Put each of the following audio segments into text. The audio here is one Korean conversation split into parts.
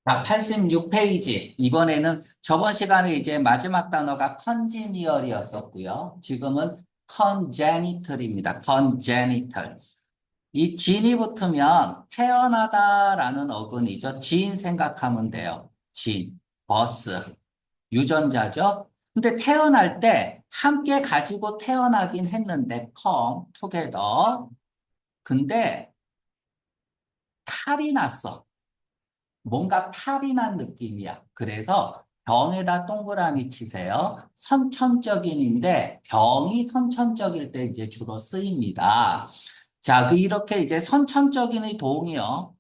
자, 86페이지. 이번에는 저번 시간에 이제 마지막 단어가 컨지니얼이었었고요. 지금은 congenital입니다. congenital. 이 진이 붙으면 태어나다라는 어근이죠. 진 생각하면 돼요. 진, 버스, 유전자죠. 근데 태어날 때 함께 가지고 태어나긴 했는데 come together. 근데 탈이 났어. 뭔가 탈이 난 느낌이야. 그래서 병에다 동그라미 치세요. 선천적인인데 병이 선천적일 때 이제 주로 쓰입니다. 자, 이렇게 이제 선천적인의 동의어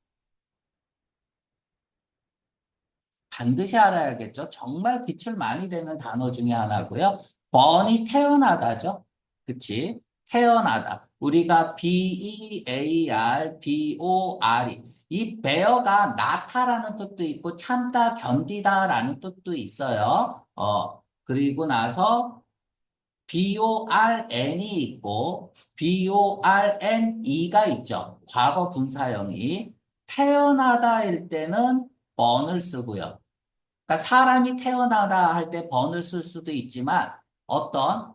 반드시 알아야겠죠. 정말 기출 많이 되는 단어 중에 하나고요. 번이 태어나다죠. 그치? 태어나다. 우리가 bear, bor이. 이 bear가 나타라는 뜻도 있고 참다, 견디다라는 뜻도 있어요. 그리고 나서 born이 있고 borne가 있죠. 과거 분사형이. 태어나다일 때는 번을 쓰고요. 그러니까 사람이 태어나다 할 때 번을 쓸 수도 있지만 어떤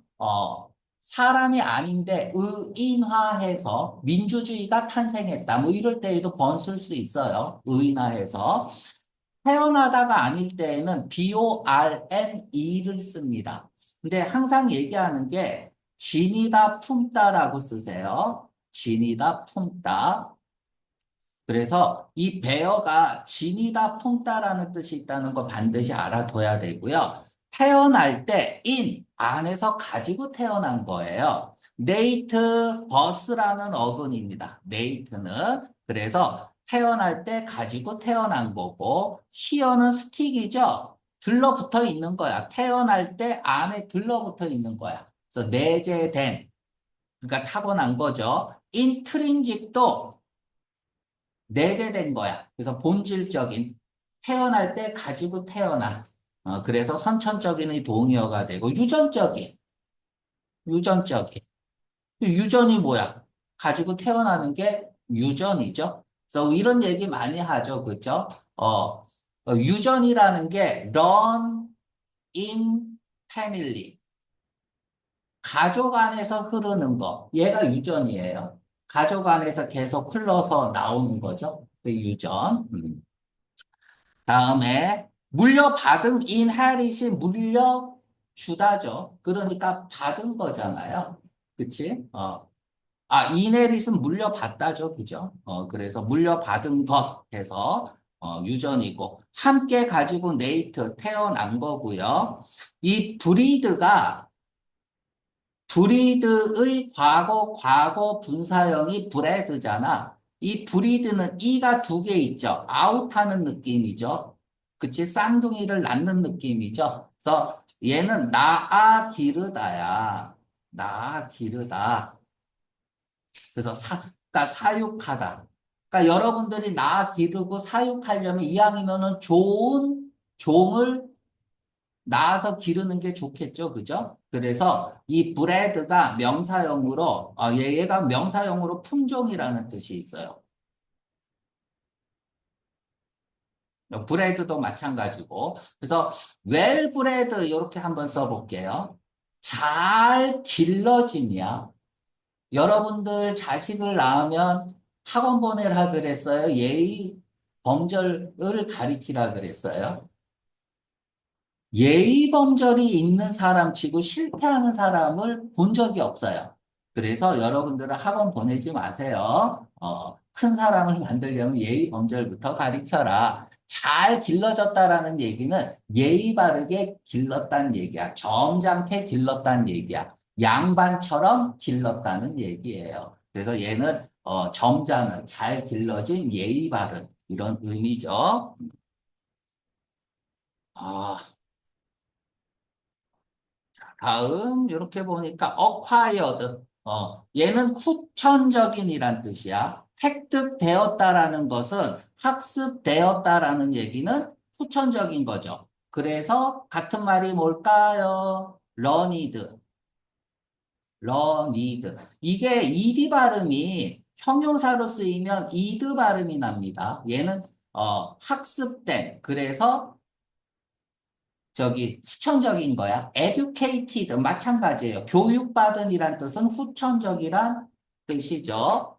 사람이 아닌데 의인화해서 민주주의가 탄생했다. 뭐 이럴 때에도 번 쓸 수 있어요. 의인화해서. 태어나다가 아닐 때에는 borne를 씁니다. 근데 항상 얘기하는 게 지니다 품다라고 쓰세요. 지니다 품다. 그래서 이 베어가 지니다 품다라는 뜻이 있다는 거 반드시 알아둬야 되고요. 태어날 때 in 안에서 가지고 태어난 거예요. 네이트 버스라는 어근입니다. 네이트는 그래서 태어날 때 가지고 태어난 거고 히어는 스틱이죠. 들러붙어 있는 거야. 태어날 때 안에 들러붙어 있는 거야. 그래서 내재된 그러니까 타고난 거죠. 인트린직도 내재된 거야. 그래서 본질적인 태어날 때 가지고 태어난 그래서 선천적인의 동의어가 되고 유전적인 유전이 뭐야? 가지고 태어나는 게 유전이죠. 그래서 이런 얘기 많이 하죠. 그죠? 유전이라는 게 run in family 가족 안에서 흐르는 거 얘가 유전이에요. 가족 안에서 계속 흘러서 나오는 거죠. 그 유전. 다음에 물려받은 inherit이 물려주다죠. 그러니까 받은 거잖아요. 그치? inherit은 물려받다죠. 그죠? 그래서 물려받은 것 해서 유전이고 함께 가지고 네이트 태어난 거고요. 이 브리드의 과거 분사형이 브레드잖아. 이 브리드는 이가 두 개 있죠. 아웃하는 느낌이죠. 그치? 쌍둥이를 낳는 느낌이죠. 그래서 얘는 낳아 기르다야. 낳아 기르다. 그래서 그러니까 사육하다. 그러니까 여러분들이 낳아 기르고 사육하려면 이왕이면은 좋은 종을 낳아서 기르는 게 좋겠죠. 그죠? 그래서 이 브레드가 명사형으로, 얘가 명사형으로 품종이라는 뜻이 있어요. 브레드도 마찬가지고. 그래서 웰 브레드 이렇게 한번 써볼게요. 잘 길러지냐? 여러분들 자식을 낳으면 학원 보내라 그랬어요? 예의 범절을 가리키라 그랬어요? 예의 범절이 있는 사람 치고 실패하는 사람을 본 적이 없어요. 그래서 여러분들은 학원 보내지 마세요. 큰 사람을 만들려면 예의 범절부터 가리켜라. 잘 길러졌다라는 얘기는 예의 바르게 길렀다는 얘기야. 점잖게 길렀다는 얘기야. 양반처럼 길렀다는 얘기예요. 그래서 얘는 점잖은 잘 길러진 예의 바른 이런 의미죠. 아, 다음 이렇게 보니까 acquired 얘는 후천적인이란 뜻이야. 획득되었다라는 것은 학습되었다라는 얘기는 후천적인 거죠. 그래서 같은 말이 뭘까요? learned, learned. 이게 ed 발음이 형용사로 쓰이면 ed 발음이 납니다. 얘는 학습된, 그래서 저기 후천적인 거야. educated 마찬가지예요. 교육받은이란 뜻은 후천적이란 뜻이죠.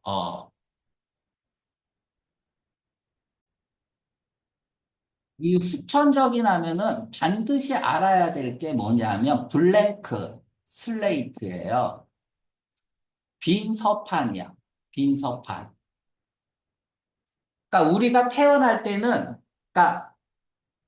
이 후천적인 하면은 반드시 알아야 될 게 뭐냐면 블랭크 슬레이트예요. 빈 서판이야. 빈 서판. 그러니까 우리가 태어날 때는 그러니까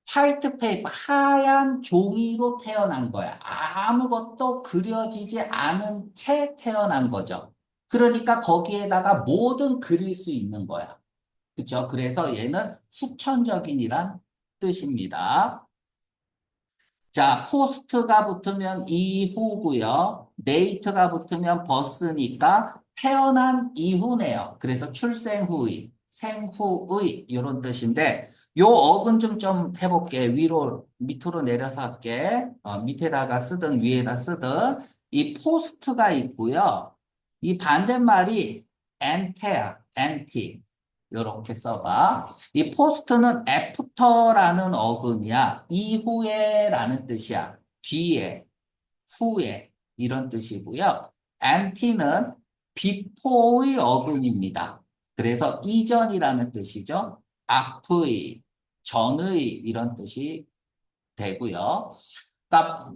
화이트 페이퍼 하얀 종이로 태어난 거야. 아무것도 그려지지 않은 채 태어난 거죠. 그러니까 거기에다가 뭐든 그릴 수 있는 거야. 그렇죠? 그래서 얘는 후천적인이란 뜻입니다. 자, 포스트가 붙으면 이후고요. 네이트가 붙으면 버스니까 태어난 이후네요. 그래서 출생 후의, 생후의 이런 뜻인데 요 어근 좀 해볼게. 위로 밑으로 내려서 할게. 밑에다가 쓰든 위에다 쓰든 이 포스트가 있고요. 이 반대말이 엔테야, 엔티. 요렇게 써봐. 이 포스트는 애프터라는 어근이야. 이후에라는 뜻이야. 뒤에, 후에 이런 뜻이고요. anti는 비포의 어근입니다. 그래서 이전이라는 뜻이죠. 앞의, 전의 이런 뜻이 되고요. 그러니까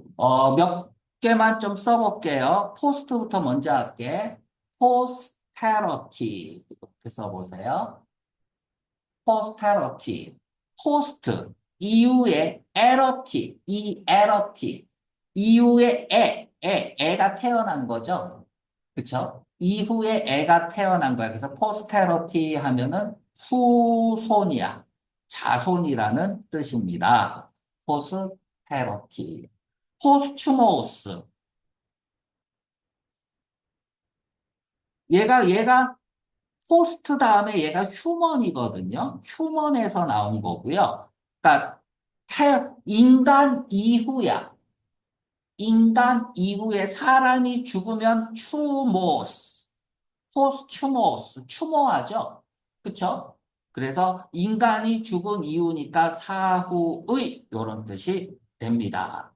몇 개만 좀 써볼게요. 포스트부터 먼저 할게. posterity 이렇게 써보세요. posterity, post, 이후에 erity, 이 erity, 이후에 애가 태어난 거죠. 그쵸? 이후에 애가 태어난 거야. 그래서 posterity 하면은 후손이야. 자손이라는 뜻입니다. posterity. posthumous. 얘가 포스트 다음에 얘가 휴먼이거든요. 휴먼에서 나온 거고요. 그러니까 인간 이후야. 인간 이후에 사람이 죽으면 추모스, 포스추모스, 추모하죠. 그쵸? 그래서 인간이 죽은 이후니까 사후의 이런 뜻이 됩니다.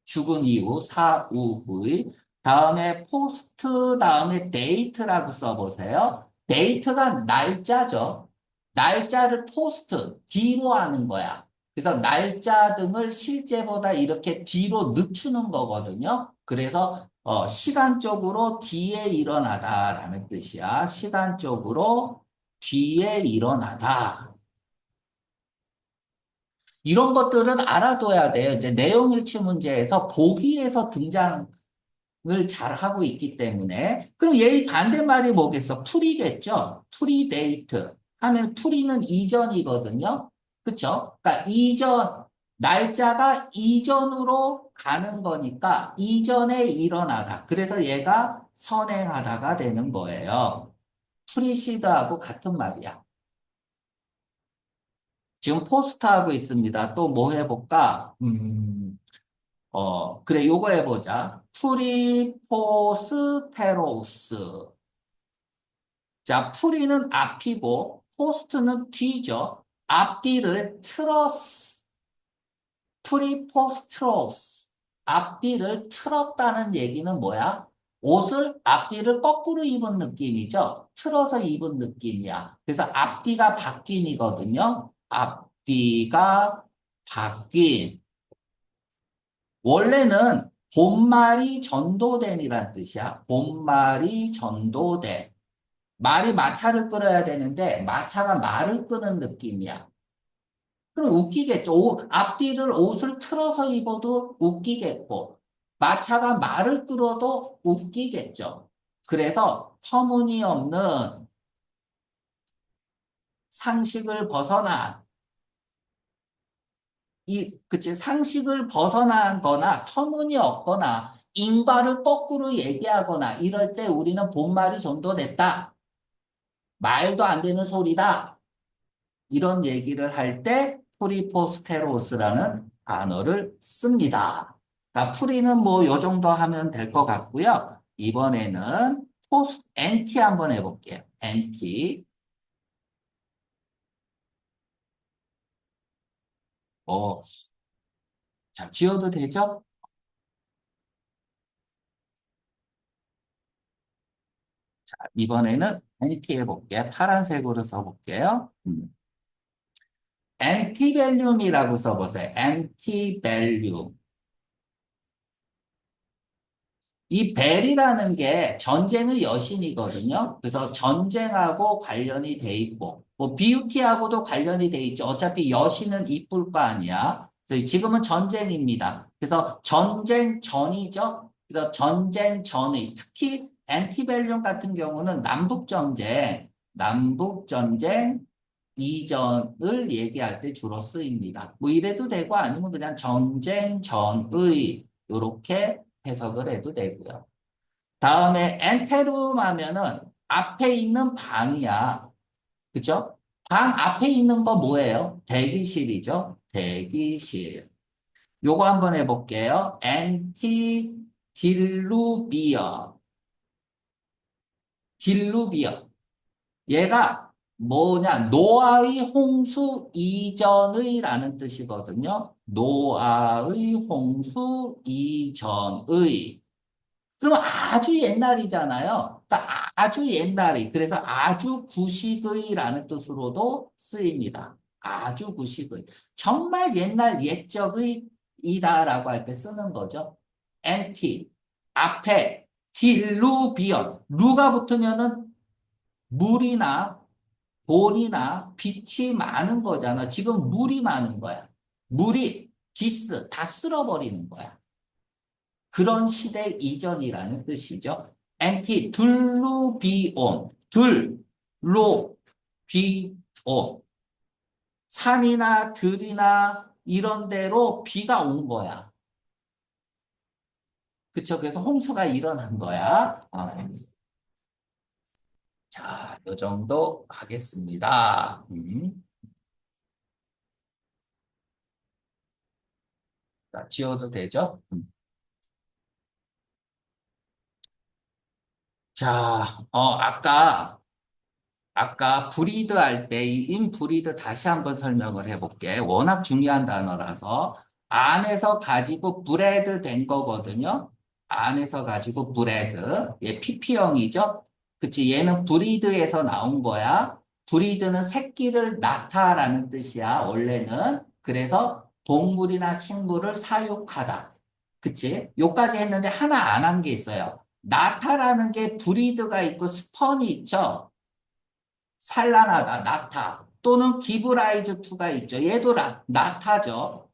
죽은 이후, 사후의. 다음에 포스트 다음에 데이트라고 써보세요. 데이트가 날짜죠. 날짜를 포스트, 뒤로 하는 거야. 그래서 날짜 등을 실제보다 이렇게 뒤로 늦추는 거거든요. 그래서 시간적으로 뒤에 일어나다라는 뜻이야. 시간적으로 뒤에 일어나다. 이런 것들은 알아둬야 돼요. 이제 내용일치 문제에서 보기에서 등장을 잘 하고 있기 때문에. 그럼 얘의 반대말이 뭐겠어? 풀이겠죠? 프리데이트 하면 풀이는 이전이거든요. 그쵸? 그러니까 이전, 날짜가 이전으로 가는 거니까 이전에 일어나다. 그래서 얘가 선행하다가 되는 거예요. 프리시드하고 같은 말이야. 지금 포스트하고 있습니다. 또 뭐 해볼까? 그래, 요거 해보자. 프리포스테로스. 자, 프리는 앞이고, 포스트는 뒤죠. 앞뒤를 트러스, 프리포스트로스. 앞뒤를 틀었다는 얘기는 뭐야? 옷을 앞뒤를 거꾸로 입은 느낌이죠. 틀어서 입은 느낌이야. 그래서 앞뒤가 바뀐이거든요. 앞뒤가 바뀐. 원래는 본말이 전도된이란 뜻이야. 본말이 전도된. 말이 마차를 끌어야 되는데 마차가 말을 끄는 느낌이야. 그럼 웃기겠죠. 앞뒤를 옷을 틀어서 입어도 웃기겠고 마차가 말을 끌어도 웃기겠죠. 그래서 터무니없는 상식을 벗어난 그치, 상식을 벗어난 거나 터무니없거나 인과를 거꾸로 얘기하거나 이럴 때 우리는 본말이 전도됐다. 말도 안 되는 소리다. 이런 얘기를 할 때 프리포스테로스라는 단어를 씁니다. 그러니까 프리는 뭐 요 정도 하면 될 것 같고요. 이번에는 엔티 한번 해볼게요. 엔티. 자, 지워도 되죠? 자, 이번에는 NT 해볼게요. 파란색으로 써볼게요. 엔티밸륨이라고 써보세요. 엔티밸륨. 이 벨이라는 게 전쟁의 여신이거든요. 그래서 전쟁하고 관련이 돼 있고, 뭐 비유티하고도 관련이 돼 있죠. 어차피 여신은 이쁠 거 아니야. 그래서 지금은 전쟁입니다. 그래서 전쟁 전이죠. 그래서 전쟁 전의, 특히 엔티벨륨 같은 경우는 남북전쟁 이전을 얘기할 때 주로 쓰입니다. 뭐 이래도 되고 아니면 그냥 전쟁 전의 이렇게 해석을 해도 되고요. 다음에 엔테룸 하면은 앞에 있는 방이야. 그죠? 방 앞에 있는 거 뭐예요? 대기실이죠. 대기실. 요거 한번 해볼게요. 엔티 딜루비어. 딜루비어. 얘가 뭐냐? 노아의 홍수 이전의 라는 뜻이거든요. 노아의 홍수 이전의. 그러면 아주 옛날이잖아요. 그러니까 아주 옛날이. 그래서 아주 구식의라는 뜻으로도 쓰입니다. 아주 구식의. 정말 옛날 옛적의 이다라고 할 때 쓰는 거죠. 엔티, 앞에, 딜루비언. 루가 붙으면은 물이나 돈이나 빛이 많은 거잖아. 지금 물이 많은 거야. 물이 기스 다 쓸어버리는 거야. 그런 시대 이전이라는 뜻이죠. 엔티 둘루비온 둘로 비온 산이나 들이나 이런 데로 비가 온 거야. 그쵸? 그래서 홍수가 일어난 거야. 자, 이 정도 하겠습니다. 자, 지워도 되죠? 자, 아까 브리드 할 때 이 인브리드 다시 한번 설명을 해볼게. 워낙 중요한 단어라서 안에서 가지고 브레드 된 거거든요. 안에서 가지고 브레드. 얘 PP형이죠. 그치? 얘는 브리드에서 나온 거야. 브리드는 새끼를 낳다라는 뜻이야. 원래는. 그래서 동물이나 식물을 사육하다. 그치? 요까지 했는데 하나 안 한 게 있어요. 나타라는 게 브리드가 있고 스펀이 있죠. 산란하다, 나타. 또는 기브라이즈 투가 있죠. 얘도 나타죠.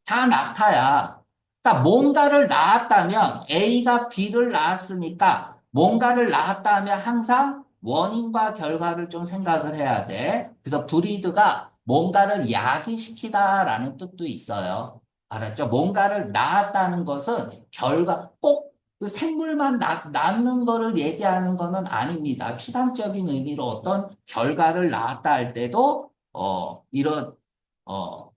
다 나타야. 그러니까 뭔가를 낳았다면 A가 B를 낳았으니까 뭔가를 낳았다면 항상 원인과 결과를 좀 생각을 해야 돼. 그래서 브리드가 뭔가를 야기시키다라는 뜻도 있어요. 알았죠? 뭔가를 낳았다는 것은 결과 꼭 그 생물만 낳는 거를 얘기하는 거는 아닙니다. 추상적인 의미로 어떤 결과를 낳았다 할 때도 이런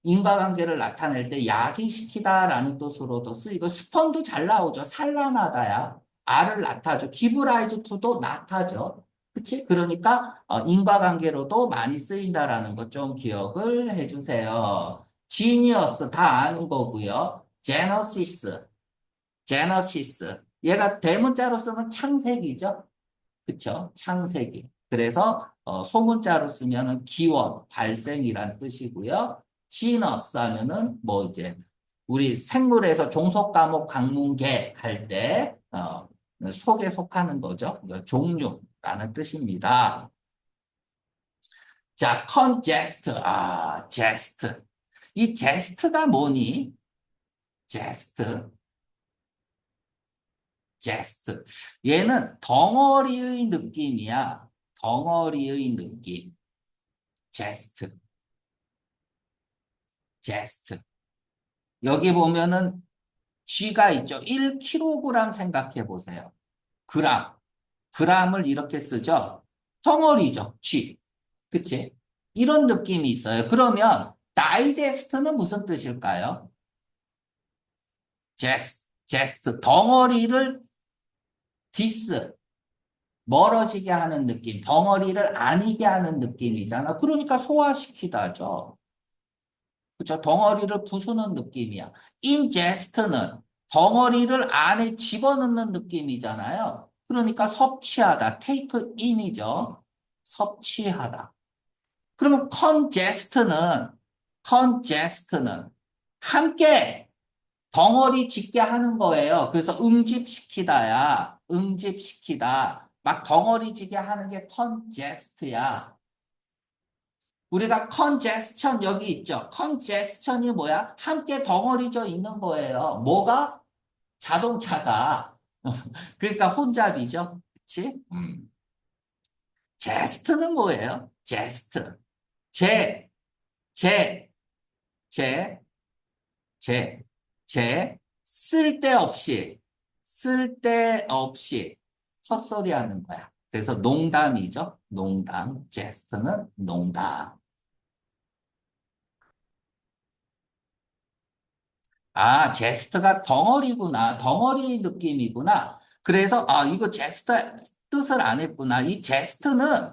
인과관계를 나타낼 때 야기시키다라는 뜻으로도 쓰이고 스펀도 잘 나오죠. 산란하다야. 알을 낳다죠. 기브라이즈 투도 낳다죠. 그치? 그러니까 인과관계로도 많이 쓰인다라는 것 좀 기억을 해주세요. 지니어스 다 아는 거고요. 제너시스. 얘가 대문자로 쓰면 창세기죠. 그쵸? 창세기. 그래서 소문자로 쓰면은 기원, 발생이란 뜻이고요. 지너스 하면은 뭐 이제 우리 생물에서 종속 과목 강문계 할 때 속에 속하는 거죠. 그러니까 종류라는 뜻입니다. 자, 컨제스트. 제스트. 이 제스트가 뭐니? 제스트. 제스트. 얘는 덩어리의 느낌이야. 덩어리의 느낌. 제스트. 제스트. 여기 보면은 G가 있죠. 1kg 생각해 보세요. 그람. 그람을 이렇게 쓰죠. 덩어리죠. G. 그치? 이런 느낌이 있어요. 그러면 다이제스트는 무슨 뜻일까요? 제스트. 덩어리를 디스. 멀어지게 하는 느낌. 덩어리를 아니게 하는 느낌이잖아. 그러니까 소화시키다죠. 그쵸? 덩어리를 부수는 느낌이야. ingest는 덩어리를 안에 집어넣는 느낌이잖아요. 그러니까 섭취하다, take in이죠. 섭취하다. 그러면 congest는 함께 덩어리 짓게 하는 거예요. 그래서 응집시키다야. 응집시키다. 막 덩어리 지게 하는 게 congest야. 우리가 congestion 여기 있죠. congestion이 뭐야? 함께 덩어리져 있는 거예요. 뭐가? 자동차가. 그러니까 혼잡이죠. 그치? jest는 뭐예요? jest. 제, 제, 제, 쓸데없이, 쓸데없이 헛소리 하는 거야. 그래서 농담이죠. 농담. jest는 농담. 아, 제스트가 덩어리구나. 덩어리 느낌이구나. 그래서, 아, 이거 제스트 뜻을 안 했구나. 이 제스트는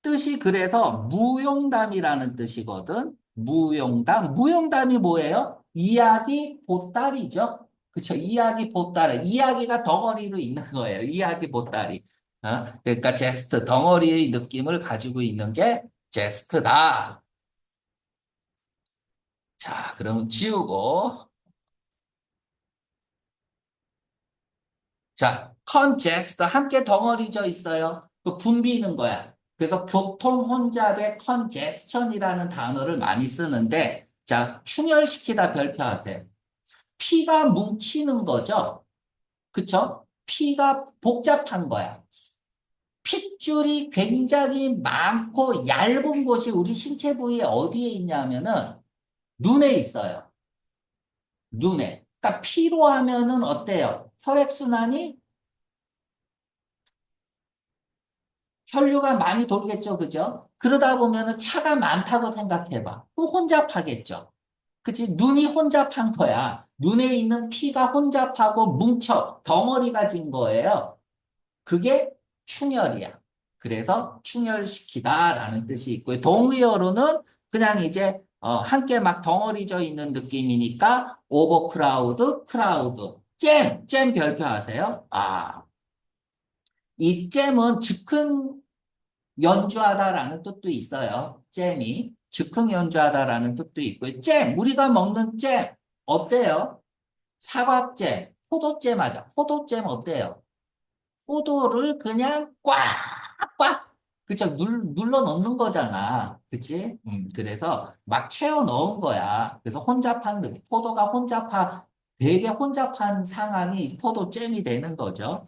뜻이 그래서 무용담이라는 뜻이거든. 무용담. 무용담이 뭐예요? 이야기 보따리죠. 그쵸? 이야기 보따리. 이야기가 덩어리로 있는 거예요. 이야기 보따리. 그러니까 제스트, 덩어리의 느낌을 가지고 있는 게 제스트다. 자, 그러면 지우고. 자, congest 함께 덩어리져 있어요. 그 붐비는 거야. 그래서 교통 혼잡에 congestion이라는 단어를 많이 쓰는데, 자, 충혈시키다 별표하세요. 피가 뭉치는 거죠. 그쵸? 피가 복잡한 거야. 핏줄이 굉장히 많고 얇은 곳이 우리 신체 부위에 어디에 있냐면은 눈에 있어요. 눈에. 그러니까 피로 하면은 어때요? 혈액순환이 혈류가 많이 돌겠죠, 그죠? 그러다 보면은 차가 많다고 생각해봐. 또 혼잡하겠죠. 그치? 눈이 혼잡한 거야. 눈에 있는 피가 혼잡하고 뭉쳐 덩어리가 진 거예요. 그게 충혈이야. 그래서 충혈시키다라는 뜻이 있고요. 동의어로는 그냥 이제 함께 막 덩어리져 있는 느낌이니까 오버크라우드, 크라우드, 잼 별표하세요. 아, 이 잼은 즉흥 연주하다라는 뜻도 있어요. 잼이. 즉흥 연주하다라는 뜻도 있고요. 잼, 우리가 먹는 잼, 어때요? 사과잼, 포도잼 하자. 포도잼 어때요? 포도를 그냥 꽉꽉, 그쵸? 눌러 넣는 거잖아. 그치? 그래서 막 채워 넣은 거야. 그래서 혼잡한, 포도가 되게 혼잡한 상황이 포도잼이 되는 거죠.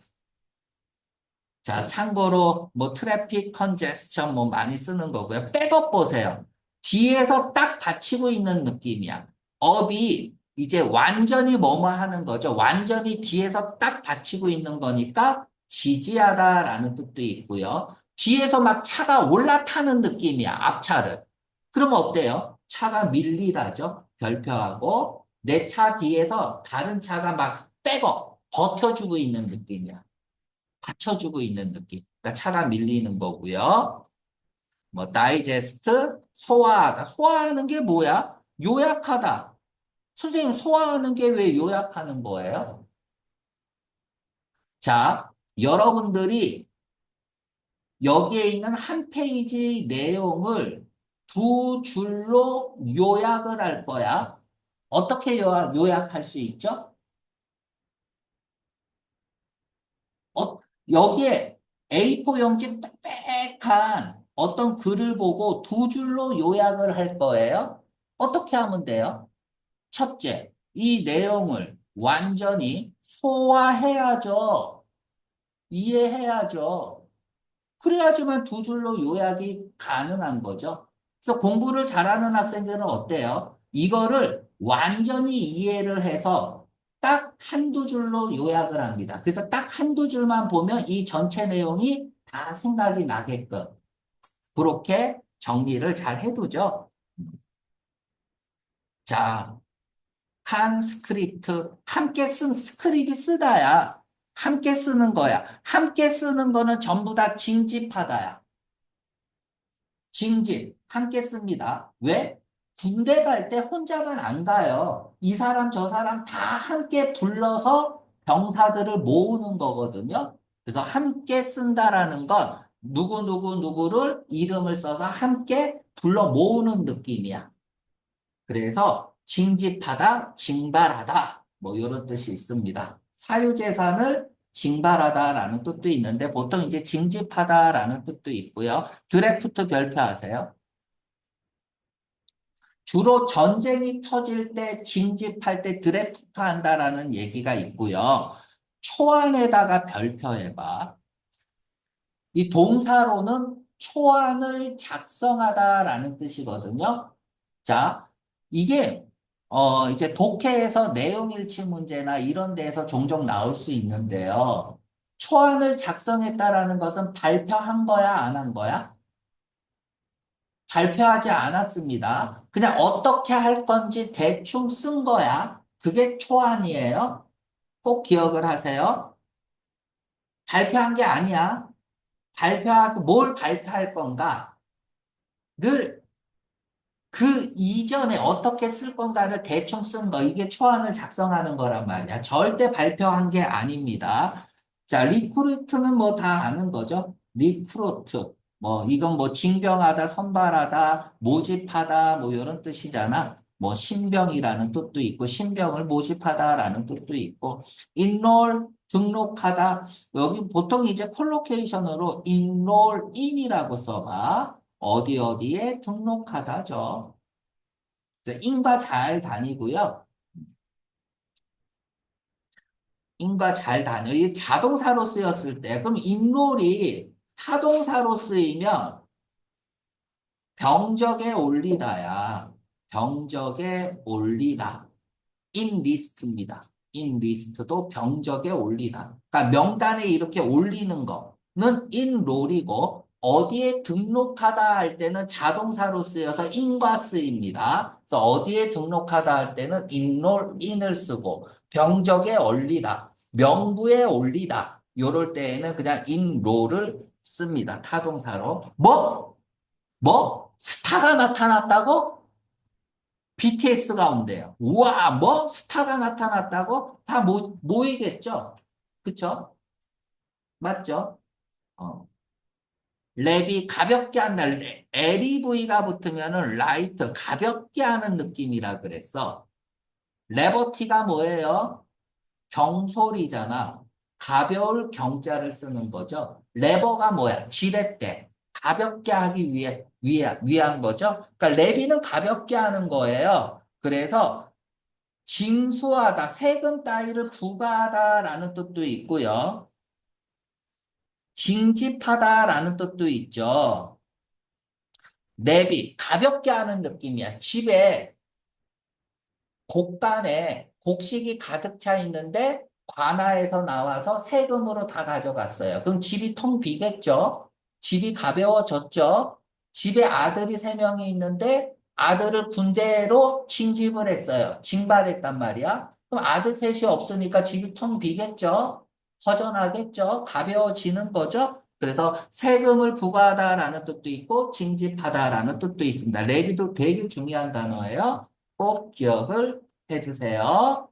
자, 참고로 뭐 트래픽 컨제스천 뭐 많이 쓰는 거고요. 백업 보세요. 뒤에서 딱 받치고 있는 느낌이야. 업이 이제 완전히 뭐뭐 하는 거죠. 완전히 뒤에서 딱 받치고 있는 거니까 지지하다라는 뜻도 있고요. 뒤에서 막 차가 올라타는 느낌이야. 앞차를. 그러면 어때요? 차가 밀리다죠. 별표하고 내 차 뒤에서 다른 차가 막 백업 버텨주고 있는 느낌이야. 받쳐주고 있는 느낌. 그러니까 차가 밀리는 거고요. 뭐 다이제스트, 소화하다. 소화하는 게 뭐야? 요약하다. 선생님 소화하는 게 왜 요약하는 거예요? 자, 여러분들이 여기에 있는 한 페이지 내용을 두 줄로 요약을 할 거야. 어떻게 요약할 수 있죠? 어, 여기에 A4 용지 빽빽한 어떤 글을 보고 두 줄로 요약을 할 거예요. 어떻게 하면 돼요? 첫째, 이 내용을 완전히 소화해야죠. 이해해야죠. 그래야지만 두 줄로 요약이 가능한 거죠. 그래서 공부를 잘하는 학생들은 어때요? 이거를 완전히 이해를 해서 딱 한두 줄로 요약을 합니다. 그래서 딱 한두 줄만 보면 이 전체 내용이 다 생각이 나게끔 그렇게 정리를 잘 해두죠. 자, 칸 스크립트, 함께 쓴 스크립이 쓰다야. 함께 쓰는 거야. 함께 쓰는 거는 전부 다 징집하다야. 징집, 함께 씁니다. 왜? 군대 갈 때 혼자만 안 가요. 이 사람 저 사람 다 함께 불러서 병사들을 모으는 거거든요. 그래서 함께 쓴다라는 건 누구를 이름을 써서 함께 불러 모으는 느낌이야. 그래서 징집하다, 징발하다 뭐 이런 뜻이 있습니다. 사유재산을 징발하다라는 뜻도 있는데 보통 이제 징집하다라는 뜻도 있고요. 드래프트 별표하세요. 주로 전쟁이 터질 때 징집할 때 드래프트 한다라는 얘기가 있고요. 초안에다가 별표해봐. 이 동사로는 초안을 작성하다라는 뜻이거든요. 자, 이게 이제 독해에서 내용일치 문제나 이런 데에서 종종 나올 수 있는데요. 초안을 작성했다라는 것은 발표한 거야, 안 한 거야? 발표하지 않았습니다. 그냥 어떻게 할 건지 대충 쓴 거야. 그게 초안이에요. 꼭 기억을 하세요. 발표한 게 아니야. 발표하고 뭘 발표할 건가를 그 이전에 어떻게 쓸 건가를 대충 쓴 거, 이게 초안을 작성하는 거란 말이야. 절대 발표한 게 아닙니다. 자, 리크루트는 뭐 다 아는 거죠? 리크루트. 뭐, 이건 뭐 징병하다, 선발하다, 모집하다, 뭐 이런 뜻이잖아. 뭐 신병이라는 뜻도 있고, 신병을 모집하다라는 뜻도 있고, enroll, 등록하다. 여기 보통 이제 콜로케이션으로 enroll in이라고 써봐. 어디 어디에 등록하다죠. 인과 잘 다니고요. 인과 잘 다녀. 이 자동사로 쓰였을 때, 그럼 인롤이 타동사로 쓰이면 병적에 올리다야. 병적에 올리다. in list입니다. in list도 병적에 올리다. 그러니까 명단에 이렇게 올리는 거는 in 롤이고 어디에 등록하다 할 때는 자동사로 쓰여서 in과 쓰입니다. 그래서 어디에 등록하다 할 때는 enroll in을 쓰고 병적에 올리다, 명부에 올리다 요럴 때에는 그냥 enroll을 씁니다. 타동사로. 스타가 나타났다고? BTS가 온대요. 우와, 뭐? 스타가 나타났다고? 다 모이겠죠? 그쵸? 맞죠? 어. 랩이 가볍게 한다. LEV가 붙으면은 라이트, 가볍게 하는 느낌이라 그랬어. 레버티가 뭐예요? 경솔이잖아. 가벼울 경자를 쓰는 거죠. 레버가 뭐야? 지렛대. 가볍게 하기 위한 거죠. 그러니까 레비는 가볍게 하는 거예요. 그래서 징수하다, 세금 따위를 부과하다라는 뜻도 있고요. 징집하다라는 뜻도 있죠. 내비, 가볍게 하는 느낌이야. 집에 곡간에 곡식이 가득 차 있는데 관아에서 나와서 세금으로 다 가져갔어요. 그럼 집이 텅 비겠죠? 집이 가벼워졌죠? 집에 아들이 3명이 있는데 아들을 군대로 징집을 했어요. 징발했단 말이야. 그럼 아들 셋이 없으니까 집이 텅 비겠죠? 허전하겠죠? 가벼워지는 거죠? 그래서 세금을 부과하다라는 뜻도 있고 징집하다라는 뜻도 있습니다. 레비도 되게 중요한 단어예요. 꼭 기억을 해주세요.